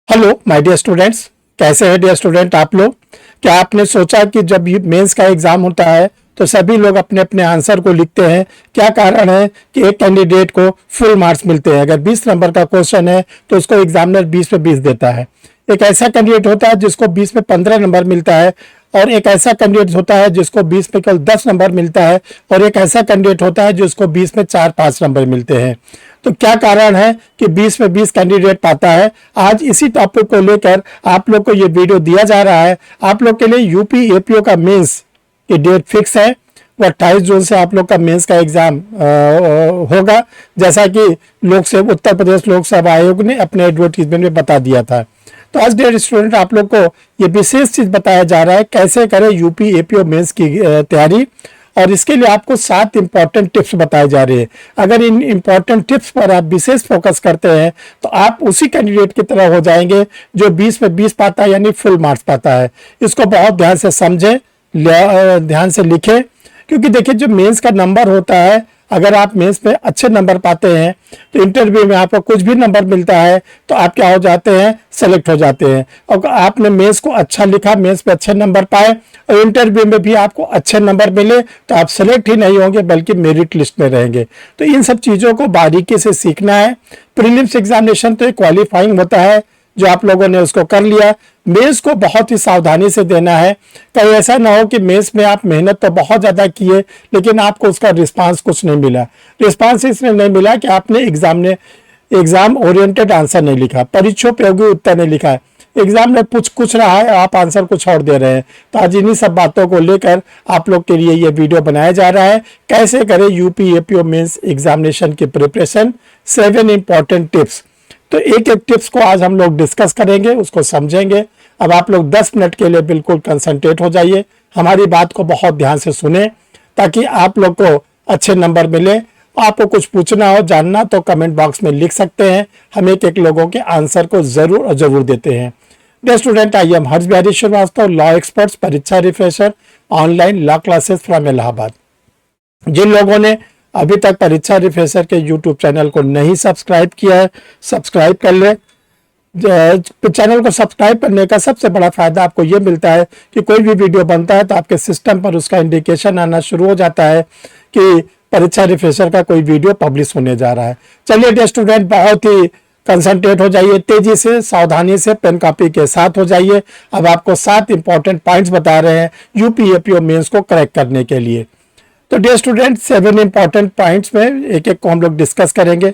Hello my dear students, कैसे हैं dear student आप लोग। क्या आपने सोचा कि जब ये मेंस का एग्जाम होता है तो सभी लोग अपने अपने आंसर को लिखते हैं। क्या कारण है कि एक कैंडिडेट को फुल मार्क्स मिलते हैं। अगर 20 नंबर का क्वेश्चन है तो उसको एग्जामिनर 20 पे 20 देता है। एक ऐसा कैंडिडेट होता है जिसको 20 में 15 नंबर मिलता है, और एक ऐसा कैंडिडेट होता है जिसको 20 में केवल 10 नंबर मिलता है, और एक ऐसा कैंडिडेट होता है जिसको 20 में 4-5 नंबर मिलते हैं। तो क्या कारण है कि 20 में 20 कैंडिडेट पाता है। आज इसी टॉपिक को लेकर आप लोग को ये वीडियो दिया जा रहा है। आप लोग के लिए यूपी एपीओ का मेंस की डेट फिक्स है। वो 28 जून से आप लोग का मेंस का एग्जाम होगा, जैसा कि उत्तर प्रदेश लोक सेवा आयोग ने अपने एडवर्टीजमेंट में बता दिया था। तो आज डियर स्टूडेंट आप लोग को ये विशेष चीज बताया जा रहा है कैसे करें यूपी एपीओ मेंस की तैयारी, और इसके लिए आपको 7 इंपॉर्टेंट टिप्स बताए जा रहे हैं। अगर इन इंपॉर्टेंट टिप्स पर आप विशेष फोकस करते हैं तो आप उसी कैंडिडेट की तरह हो जाएंगे जो 20 में 20 पाता है, यानी फुल मार्क्स पाता है। इसको बहुत ध्यान से समझें, ध्यान से लिखें, क्योंकि देखिए जो मेंस का नंबर होता है, अगर आप मेंस में अच्छे नंबर पाते हैं तो इंटरव्यू में आपको कुछ भी नंबर मिलता है तो आप क्या हो जाते हैं, सेलेक्ट हो जाते हैं। और आपने मेंस को अच्छा लिखा, मेंस में अच्छे नंबर पाए और इंटरव्यू में भी आपको अच्छे नंबर मिले तो आप सेलेक्ट ही नहीं होंगे बल्कि मेरिट लिस्ट में रहेंगे। तो इन सब चीज़ों को बारीकी से सीखना है। प्रीलिम्स एग्जामिनेशन तो एक क्वालिफाइंग होता है जो आप लोगों ने उसको कर लिया। मेंस को बहुत ही सावधानी से देना है। कहीं ऐसा ना हो कि मेंस में आप मेहनत तो बहुत ज़्यादा किए लेकिन आपको उसका रिस्पांस कुछ नहीं मिला। रिस्पांस इसलिए नहीं मिला कि आपने एग्जाम ओरिएंटेड आंसर नहीं लिखा, परीक्षा उपयोगी उत्तर नहीं लिखा है। एग्जाम में कुछ रहा है, आप आंसर कुछ और दे रहे हैं। तो आज इन्हीं सब बातों को लेकर आप लोग के लिए ये वीडियो बनाया जा रहा है, कैसे करें यूपी एपीओ मेंस एग्जामिनेशन की प्रिपरेशन, 7 इंपॉर्टेंट टिप्स। तो एक एक टिप्स को आज हम लोग डिस्कस करेंगे, उसको समझेंगे। अब आप लोग 10 मिनट के लिए बिल्कुल कंसंट्रेट हो जाइए, हमारी बात को बहुत ध्यान से सुने ताकि आप लोग को अच्छे नंबर मिले। आपको कुछ पूछना हो, जानना, तो कमेंट बॉक्स में लिख सकते हैं। हम एक एक लोगों के आंसर को जरूर और जरूर देते हैं। Dear student, I am Harsh Bihari Srivastava, law experts, Pariksha refresher, online law classes from Allahabad. जिन लोगों ने अभी तक परीक्षा रिफ्रेशर के यूट्यूब चैनल को नहीं सब्सक्राइब किया है, सब्सक्राइब कर ले। चैनल को सब्सक्राइब करने का सबसे बड़ा फायदा आपको ये मिलता है कि कोई भी वीडियो बनता है तो आपके सिस्टम पर उसका इंडिकेशन आना शुरू हो जाता है कि परीक्षा रिफ्रेशर का कोई वीडियो पब्लिश होने जा रहा है। चलिए डियर स्टूडेंट, बहुत ही कंसंट्रेट हो जाइए, तेजी से, सावधानी से, पेन कॉपी के साथ हो जाइए। अब आपको 7 इंपॉर्टेंट पॉइंट्स बता रहे हैं यूपी एपीओ मेंस को करेक्ट करने के लिए। तो डियर स्टूडेंट, 7 इंपॉर्टेंट पॉइंट्स में एक एक को हम लोग डिस्कस करेंगे।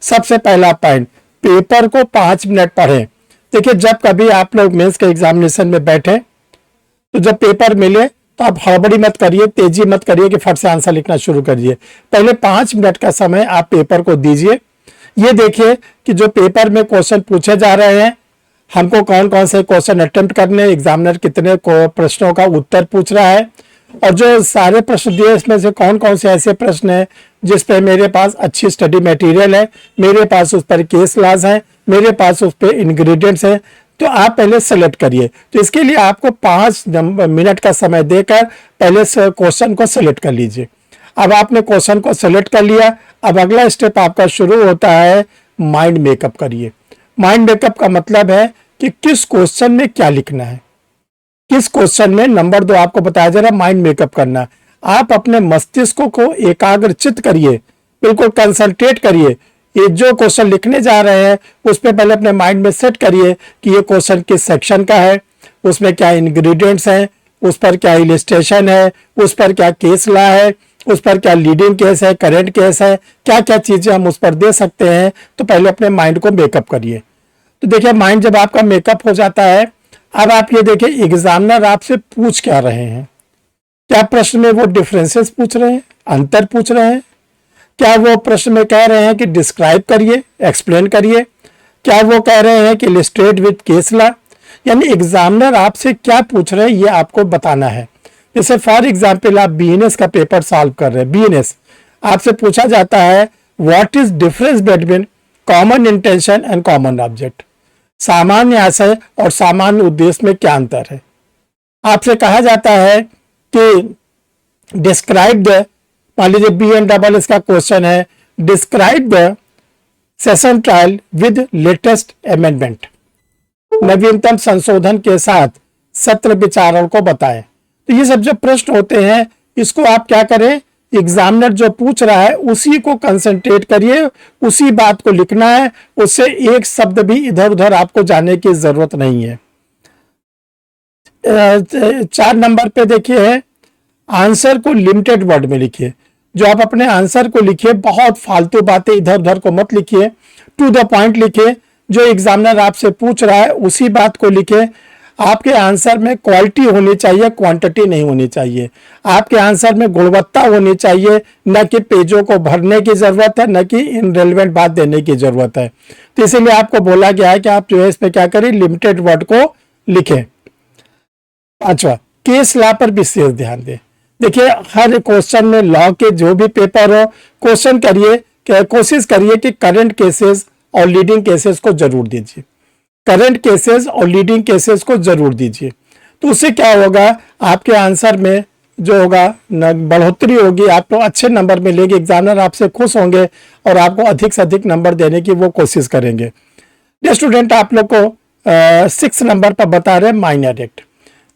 सबसे पहला पॉइंट, पेपर को 5 मिनट पढ़ें। देखिए, जब कभी आप लोग मेंस के एग्जामिनेशन में बैठे तो जब पेपर मिले तो आप हड़बड़ी मत करिए, तेजी मत करिए कि फट से आंसर लिखना शुरू करिए। पहले 5 मिनट का समय आप पेपर को दीजिए। ये देखिए कि जो पेपर में क्वेश्चन पूछे जा रहे हैं, हमको कौन कौन से क्वेश्चन अटेम्प्ट करने, एग्जामिनर कितने प्रश्नों का उत्तर पूछ रहा है, और जो सारे प्रश्न दिए इसमें से कौन कौन से ऐसे प्रश्न हैं जिस पे मेरे पास अच्छी स्टडी मटेरियल है, मेरे पास उस पर केस लॉज है, मेरे पास उस पर इंग्रेडिएंट्स हैं। तो आप पहले सेलेक्ट करिए। तो इसके लिए आपको 5 मिनट का समय देकर पहले क्वेश्चन को सेलेक्ट कर लीजिए। अब आपने क्वेश्चन को सेलेक्ट कर लिया, अब अगला स्टेप आपका शुरू होता है, माइंड मेकअप करिए। माइंड मेकअप का मतलब है कि किस क्वेश्चन में क्या लिखना है, किस क्वेश्चन में। नंबर 2 आपको बताया जा रहा है माइंड मेकअप करना। आप अपने मस्तिष्क को एकाग्रचित करिए, बिल्कुल कंसंट्रेट करिए। ये जो क्वेश्चन लिखने जा रहे हैं उस पर पहले अपने माइंड में सेट करिए कि ये क्वेश्चन किस सेक्शन का है, उसमें क्या इंग्रेडिएंट्स हैं, उस पर क्या इलिस्ट्रेशन है, उस पर क्या केस लॉ है, उस पर क्या लीडिंग केस है, करेंट केस है, क्या क्या चीजें हम उस पर दे सकते हैं। तो पहले अपने माइंड को मेकअप करिए। तो देखिए, माइंड जब आपका मेकअप हो जाता है, अब आप ये देखिए एग्जामिनर आपसे पूछ क्या रहे हैं। क्या प्रश्न में वो डिफरेंसेस पूछ रहे हैं, अंतर पूछ रहे हैं? क्या वो प्रश्न में कह रहे हैं कि डिस्क्राइब करिए, एक्सप्लेन करिए? क्या वो कह रहे हैं कि इलस्ट्रेट विद केस लॉ? यानी एग्जामिनर आपसे क्या पूछ रहे हैं ये आपको बताना है। जैसे फॉर एग्जाम्पल आप बीएनएस का पेपर सॉल्व कर रहे हैं, बीएनएस आपसे पूछा जाता है what is difference between common intention and common object. सामान्य आशय और सामान्य उद्देश्य में क्या अंतर है। आपसे कहा जाता है कि डिस्क्राइब द, मान लीजिए BN इसका क्वेश्चन है, describe the session trial with latest amendment. नवीनतम संशोधन के साथ सत्र विचारण को बताएं। तो ये सब जो प्रश्न होते हैं इसको आप क्या करें, एग्जामिनर जो पूछ रहा है उसी को कंसंट्रेट करिए, उसी बात को लिखना है, उससे एक शब्द भी इधर उधर आपको जाने की जरूरत नहीं है। 4 नंबर पे देखिए है, आंसर को लिमिटेड वर्ड में लिखिए। जो आप अपने आंसर को लिखिए, बहुत फालतू बातें इधर उधर को मत लिखिए, टू द पॉइंट लिखिए। जो एग्जामिनर आपसे पूछ रहा है उसी बात को लिखिए। आपके आंसर में क्वालिटी होनी चाहिए, क्वांटिटी नहीं होनी चाहिए। आपके आंसर में गुणवत्ता होनी चाहिए, न कि पेजों को भरने की जरूरत है, न कि इनरेलेवेंट बात देने की जरूरत है। तो इसीलिए आपको बोला गया है कि आप जो है इसमें क्या करें, लिमिटेड वर्ड को लिखें। 5वां, केस लॉ पर विशेष ध्यान दें। देखिए हर क्वेश्चन में लॉ के जो भी पेपर हो, क्वेश्चन करिए, कोशिश करिए कि करंट केसेस और लीडिंग केसेस को जरूर दीजिए। करंट केसेस और लीडिंग केसेस को जरूर दीजिए। तो उससे क्या होगा, आपके आंसर में जो होगा बढ़ोतरी होगी, आपको अच्छे नंबर मिलेंगे, एग्जामिनर आपसे खुश होंगे और आपको अधिक से अधिक नंबर देने की वो कोशिश करेंगे। ये स्टूडेंट आप लोग को 6 नंबर पर बता रहे हैं माइनर एक्ट।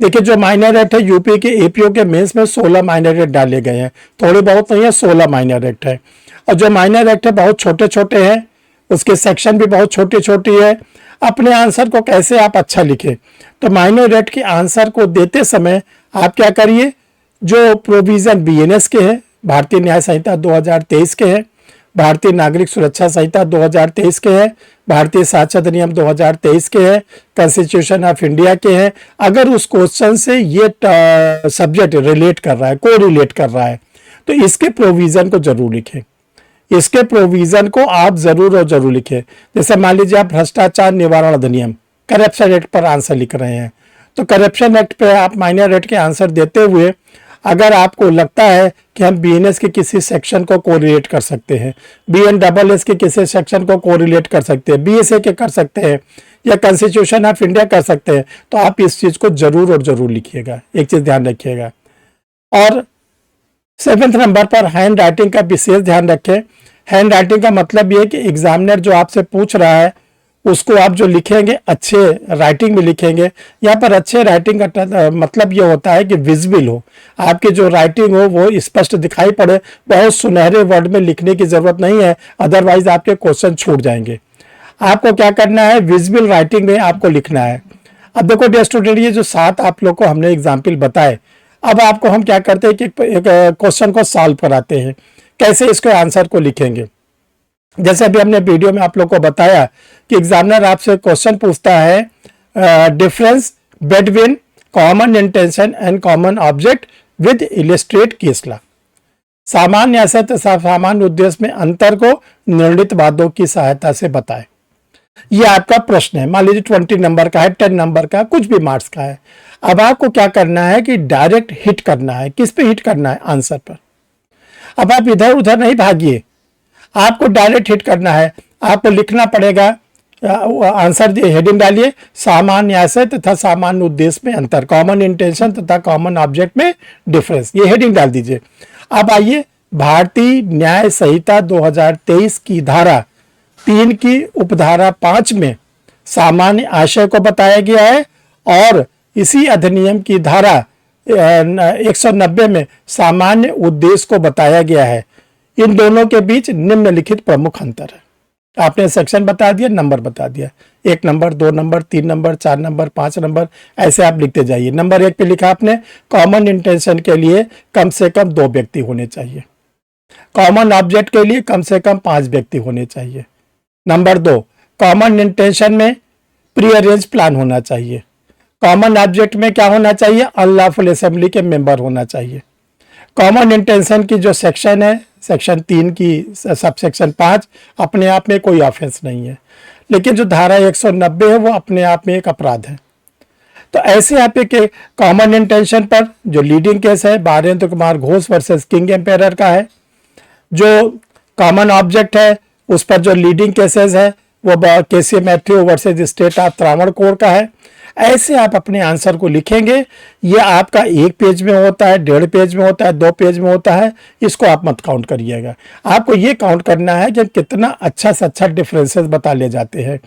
देखिए जो माइनर एक्ट है, यूपी के एपीओ के मेंस में 16 माइनर एक्ट डाले गए हैं, थोड़े बहुत नहीं है, 16 माइनर एक्ट है। और जो माइनर एक्ट है बहुत छोटे छोटे हैं, उसके सेक्शन भी बहुत छोटे छोटे है। अपने आंसर को कैसे आप अच्छा लिखें, तो माइनर एक्ट के आंसर को देते समय आप क्या करिए, जो प्रोविजन बीएनएस के हैं, भारतीय न्याय संहिता 2023 के हैं, भारतीय नागरिक सुरक्षा संहिता 2023 के हैं, भारतीय साक्षरता अधिनियम 2023 के हैं, कॉन्स्टिट्यूशन ऑफ इंडिया के हैं। अगर उस क्वेश्चन से ये सब्जेक्ट रिलेट कर रहा है, को रिलेट कर रहा है, तो इसके प्रोविजन को जरूर लिखें। इसके प्रोविजन को आप जरूर और जरूर लिखें। जैसे मान लीजिए आप भ्रष्टाचार निवारण अधिनियम, करप्शन एक्ट पर आंसर लिख रहे हैं, तो करप्शन एक्ट पे आप माइनर एक्ट के आंसर देते हुए अगर आपको लगता है कि हम बीएनएस के किसी सेक्शन को कोरिलेट कर सकते हैं, बीएनडबलएस के किसी सेक्शन को कोरिलेट कर सकते हैं, बीएसए के कर सकते हैं, या कॉन्स्टिट्यूशन ऑफ इंडिया कर सकते हैं, तो आप इस चीज को जरूर और जरूर लिखिएगा। एक चीज ध्यान रखिएगा। और 7 नंबर पर हैंड राइटिंग का विशेष ध्यान रखें। हैंड राइटिंग का मतलब ये कि एग्जामिनर जो आपसे पूछ रहा है उसको आप जो लिखेंगे अच्छे राइटिंग में लिखेंगे। यहाँ पर अच्छे राइटिंग का मतलब ये होता है कि विजिबल हो, आपकी जो राइटिंग हो वो स्पष्ट दिखाई पड़े। बहुत सुनहरे वर्ड में लिखने की जरूरत नहीं है, अदरवाइज आपके क्वेश्चन छूट जाएंगे। आपको क्या करना है, विजिबल राइटिंग में आपको लिखना है। अब देखो डियर स्टूडेंट, ये जो 7 आप लोग को हमने एग्जाम्पल बताए, अब आपको हम क्या करते हैं कि एक क्वेश्चन को सॉल्व कराते हैं, कैसे इसके आंसर को लिखेंगे। जैसे अभी हमने वीडियो में आप लोग को बताया कि एग्जामिनर आपसे क्वेश्चन पूछता है difference between common intention and common object with illustrate case law. सामान्य आशय तथा सामान्य उद्देश्य में अंतर को निर्णित वादों की सहायता से बताएं। ये आपका प्रश्न है, मान लीजिए 20 नंबर का है, 10 नंबर का, कुछ भी मार्क्स का है। अब आपको क्या करना है कि डायरेक्ट हिट करना है। किस पे हिट करना है? आंसर पर। अब आप इधर उधर नहीं भागिए, आपको डायरेक्ट हिट करना है। आपको लिखना पड़ेगा, आंसर हेडिंग डालिए, सामान्य आशय तथा सामान्य उद्देश्य में अंतर, कॉमन इंटेंशन तथा कॉमन ऑब्जेक्ट में डिफरेंस, ये हेडिंग डाल दीजिए। अब आइए, भारतीय न्याय संहिता 2023 की धारा 3 की उपधारा 5 में सामान्य आशय को बताया गया है, और इसी अधिनियम की धारा 190 में सामान्य उद्देश्य को बताया गया है। इन दोनों के बीच निम्नलिखित प्रमुख अंतर है। आपने सेक्शन बता दिया, नंबर बता दिया, 1 number, 2 number, 3 number, 4 number, 5 number, ऐसे आप लिखते जाइए। नंबर 1 पे लिखा आपने, कॉमन इंटेंशन के लिए कम से कम 2 व्यक्ति होने चाहिए, कॉमन ऑब्जेक्ट के लिए कम से कम 5 व्यक्ति होने चाहिए। नंबर 2, कॉमन इंटेंशन में प्री अरेंज प्लान होना चाहिए। कॉमन ऑब्जेक्ट में क्या होना चाहिए? अनलॉफुल असेंबली के मेंबर होना चाहिए। कॉमन इंटेंशन की जो सेक्शन है, सेक्शन 3 की सब सेक्शन 5, अपने आप में कोई ऑफेंस नहीं है, लेकिन जो धारा 190 है वो अपने आप में एक अपराध है। तो ऐसे आप एक कॉमन इंटेंशन पर जो लीडिंग केस है Barendra Kumar Ghosh versus King Emperor का है। जो कॉमन ऑब्जेक्ट है उस पर जो लीडिंग केसेस है वो K C Mathew versus state of Travancore का है। ऐसे आप अपने आंसर को लिखेंगे। ये आपका 1 पेज में होता है, 1.5 पेज में होता है, 2 पेज में होता है, इसको आप मत काउंट करिएगा। आपको ये काउंट करना है कि कितना अच्छा से अच्छा डिफरेंसेस बता ले जाते हैं।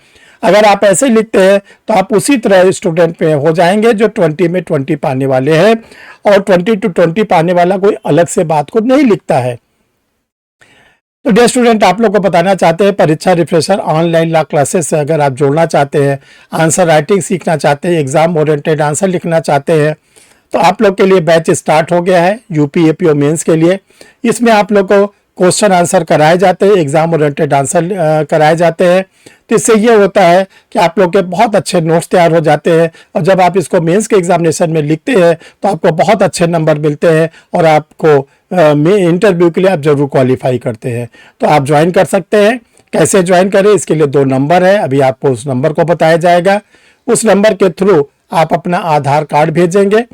अगर आप ऐसे लिखते हैं तो आप उसी तरह स्टूडेंट में हो जाएंगे जो 20 में 20 पाने वाले हैं, और 20 to 20 पाने वाला कोई अलग से बात को नहीं लिखता है। तो डियर स्टूडेंट, आप लोग को बताना चाहते हैं परीक्षा रिफ्रेशर ऑनलाइन क्लासेस से अगर आप जोड़ना चाहते हैं, आंसर राइटिंग सीखना चाहते हैं, एग्जाम ओरिएंटेड आंसर लिखना चाहते हैं, तो आप लोग के लिए बैच स्टार्ट हो गया है यूपी एपीओ मेंस के लिए। इसमें आप लोग को क्वेश्चन आंसर कराए जाते हैं, एग्जाम ओरिएंटेड आंसर कराए जाते हैं। तो इससे ये होता है कि आप लोग के बहुत अच्छे नोट्स तैयार हो जाते हैं, और जब आप इसको मेंस के एग्जामिनेशन में लिखते हैं तो आपको बहुत अच्छे नंबर मिलते हैं, और आपको इंटरव्यू के लिए आप जरूर क्वालिफाई करते हैं। तो आप ज्वाइन कर सकते हैं। कैसे ज्वाइन करें, इसके लिए 2 नंबर है, अभी आपको उस नंबर को बताया जाएगा। उस नंबर के थ्रू आप अपना आधार कार्ड भेजेंगे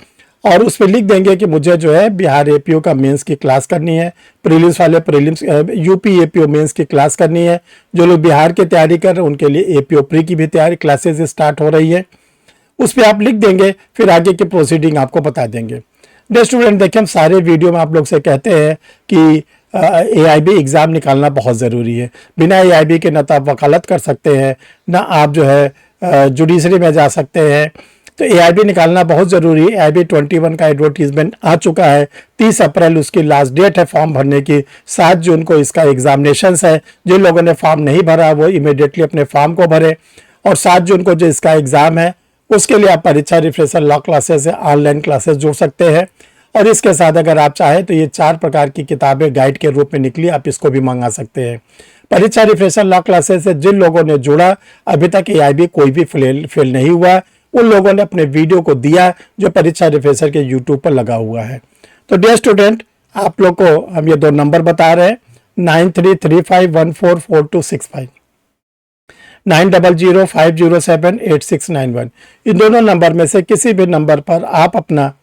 और उस पर लिख देंगे कि मुझे जो है बिहार एपीओ का मेंस की क्लास करनी है, प्रीलिम्स वाले प्रीलिम्स यूपी एपीओ मेंस की क्लास करनी है। जो लोग बिहार की तैयारी कर रहे हैं उनके लिए एपीओ प्री की भी तैयारी क्लासेस स्टार्ट हो रही है। उस पर आप लिख देंगे, फिर आगे की प्रोसीडिंग आपको बता देंगे। डियर स्टूडेंट, देखिए हम सारे वीडियो में आप लोग से कहते हैं कि AIB एग्ज़ाम निकालना बहुत ज़रूरी है। बिना AIB के ना तो आप वकालत कर सकते हैं, ना आप जो है जुडिशरी में जा सकते हैं। तो AIB निकालना बहुत ज़रूरी है। AIB 21 का एडवर्टीजमेंट आ चुका है, 30 अप्रैल उसकी लास्ट डेट है फॉर्म भरने की, 7 जून को इसका एग्जामिनेशंस है। जिन लोगों ने फॉर्म नहीं भरा वो इमीडिएटली अपने फॉर्म को भरे, और 7 जून को जो इसका एग्ज़ाम है उसके लिए आप परीक्षा रिफ्रेशर लॉ क्लासेस से ऑनलाइन क्लासेस जुड़ सकते हैं। और इसके साथ अगर आप चाहें तो ये 4 प्रकार की किताबें गाइड के रूप में निकली, आप इसको भी मंगा सकते हैं। परीक्षा रिफ्रेशर लॉ क्लासेस से जिन लोगों ने जुड़ा, अभी तक AIB कोई भी फेल नहीं हुआ, उन लोगों ने अपने वीडियो को दिया जो परीक्षा रिफ्रेशर के यूट्यूब पर लगा हुआ है। तो डियर स्टूडेंट, आप लोग को हम ये 2 नंबर बता रहे हैं, 9335144265, 9005078691। इन दोनों नंबर में से किसी भी नंबर पर आप अपना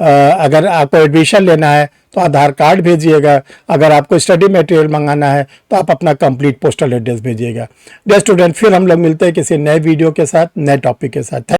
अगर आपको एडमिशन लेना है तो आधार कार्ड भेजिएगा, अगर आपको स्टडी मटेरियल मंगाना है तो आप अपना कंप्लीट पोस्टल एड्रेस भेजिएगा। डियर स्टूडेंट, फिर हम लोग मिलते हैं किसी नए वीडियो के साथ, नए टॉपिक के साथ।